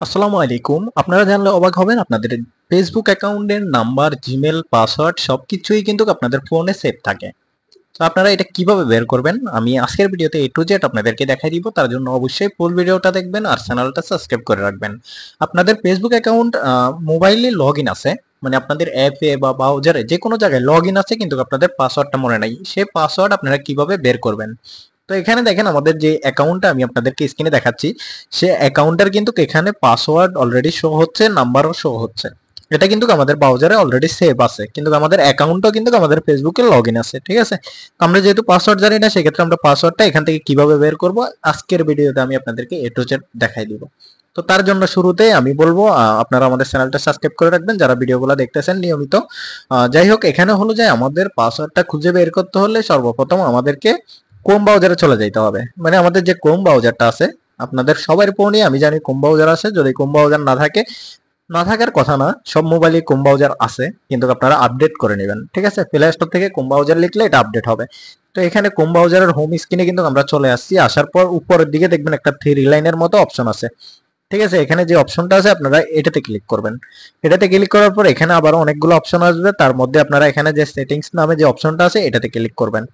আসসালামু আলাইকুম। আপনারা জানলে অবাক হবেন, আপনাদের ফেসবুক অ্যাকাউন্টের নাম্বার, জিমেল, পাসওয়ার্ড সবকিছুই কিন্তু আপনাদের ফোনে সেভ থাকে। তো আপনারা এটা কিভাবে বের করবেন আমি আজকের ভিডিওতে A to Z আপনাদেরকে দেখাই দিব। তার জন্য অবশ্যই ফুল ভিডিওটা দেখবেন আর চ্যানেলটা সাবস্ক্রাইব করে রাখবেন। আপনাদের ফেসবুক অ্যাকাউন্ট মোবাইলে লগইন আছে, মানে আপনাদের অ্যাপে বা ব্রাউজারে যে কোনো জায়গায় লগইন আছে, কিন্তু আপনাদের পাসওয়ার্ডটা মনে নাই। সেই পাসওয়ার্ড আপনারা কিভাবে বের করবেন? তো এখানে দেখেন আমাদের যে অ্যাকাউন্টটা আমি আপনাদেরকে স্ক্রিনে দেখাচ্ছি, সে অ্যাকাউন্টের কিন্তু এখানে পাসওয়ার্ড অলরেডি শো হচ্ছে, নাম্বারও শো হচ্ছে। এটা কিন্তু আমাদের ব্রাউজারে অলরেডি সেভ আছে, কিন্তু আমাদের অ্যাকাউন্টও কিন্তু আমাদের ফেসবুকে লগইন আছে, ঠিক আছে? তো আমরা যেহেতু পাসওয়ার্ড জানি না, সেক্ষেত্রে আমরা পাসওয়ার্ডটা এখান থেকে কিভাবে বের করব আজকের ভিডিওতে আমি আপনাদেরকে A to Z দেখাই দিব। তো তার জন্য শুরুতে আমি বলবো আপনারা আমাদের চ্যানেলটা সাবস্ক্রাইব করে রাখবেন যারা ভিডিওগুলো দেখতেছেন নিয়মিত। যাই হোক, এখানে হলো যে আমাদের পাসওয়ার্ডটা খুঁজে বের করতে হলে সর্বপ্রথম আমাদেরকে ক্রোম ব্রাউজারে চলে যাইতে হবে। মানে আমাদের যে ক্রোম ব্রাউজারটা আছে, আপনাদের সবার ফোনে আমি জানি ক্রোম ব্রাউজার আছে। যদি ক্রোম ব্রাউজার না থাকে, না থাকার কথা না, সব মোবাইলে ক্রোম ব্রাউজার আছে, কিন্তু আপনারা আপডেট করে নেবেন, ঠিক আছে? প্লে স্টোর থেকে ক্রোম ব্রাউজার লিখলে এটা আপডেট হবে। তো এখানে ক্রোম ব্রাউজারের হোম স্ক্রিনে কিন্তু আমরা চলে আসছি। আসার পর উপরের দিকে দেখবেন একটা থ্রি লাইনের মতো অপশন আছে, ঠিক আছে? এখানে যে অপশনটা আছে আপনারা এটাতে ক্লিক করবেন। এটাতে ক্লিক করার পর এখানে আবার অনেকগুলো অপশন আসবে, তার মধ্যে আপনারা এখানে যে সেটিংস নামে যে অপশনটা আছে এটাতে ক্লিক করবেন।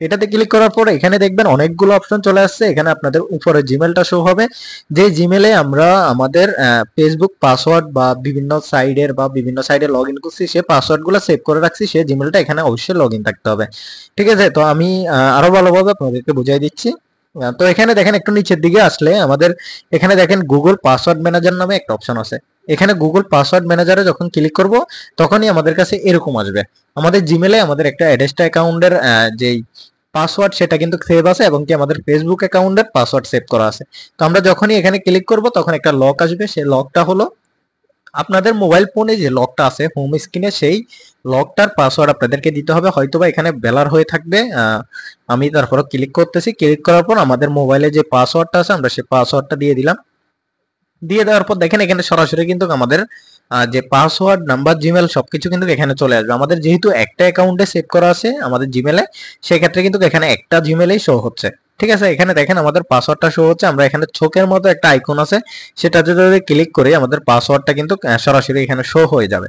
এটাতে ক্লিক করার পর এখানে দেখবেন অনেকগুলো অপশন চলে আসছে। এখানে আপনাদের উপরে জিমেলটা শো হবে, যে জিমেলে আমরা আমাদের ফেসবুক পাসওয়ার্ড বা বিভিন্ন সাইডে লগ ইন করছি, সে পাসওয়ার্ডগুলো সেভ করে রাখছি, সে জিমেলটা এখানে অবশ্যই লগ ইন থাকতে হবে, ঠিক আছে? তো আমি আরো ভালোভাবে আপনাদেরকে বুঝাই দিচ্ছি। তো এখানে দেখেন একটু নিচের দিকে আসলে আমাদের এখানে দেখেন গুগল পাসওয়ার্ড ম্যানেজার নামে একটা অপশন আছে। এখানে গুগল পাসওয়ার্ড ম্যানেজারে যখন ক্লিক করব, তখনই আমাদের কাছে এরকম আসবে। আমাদের জিমেলে আমাদের একটা অ্যাডেস্টা অ্যাকাউন্টের যেই পাসওয়ার্ড সেটা কিন্তু সেভ আছে, এবং কি আমাদের ফেসবুক অ্যাকাউন্টের পাসওয়ার্ড সেভ করা আছে। তো আমরা যখনই এখানে ক্লিক করব তখন একটা লক আসবে। সেই লকটা হলো আপনাদের মোবাইল ফোনে যে লকটা আছে হোম স্ক্রিনে, সেই লকটার পাসওয়ার্ড আপনাদেরকে দিতে হবে। হয়তোবা এখানে বেলার হয়ে থাকবে। আমি তারপর ক্লিক করতেছি। ক্লিক করার পর আমাদের মোবাইলে যে পাসওয়ার্ডটা আছে আমরা সেই পাসওয়ার্ডটা দিয়ে দিলাম। দিয়ে দেওয়ার পর দেখেন এখানে সরাসরি কিন্তু আমাদের যে পাসওয়ার্ড, নাম্বার, জিমেল সবকিছু কিন্তু এখানে চলে আসবে। আমাদের যেহেতু একটা অ্যাকাউন্টে সেভ করা আছে আমাদের জিমেলে, সেক্ষেত্রে কিন্তু এখানে একটা জিমেলেই শো হচ্ছে, ঠিক আছে? এখানে দেখেন আমাদের পাসওয়ার্ডটা শো হচ্ছে। আমরা এখানে চোখের মতো একটা আইকন আছে, সেটাতে যদি ক্লিক করি আমাদের পাসওয়ার্ডটা কিন্তু সরাসরি এখানে শো হয়ে যাবে।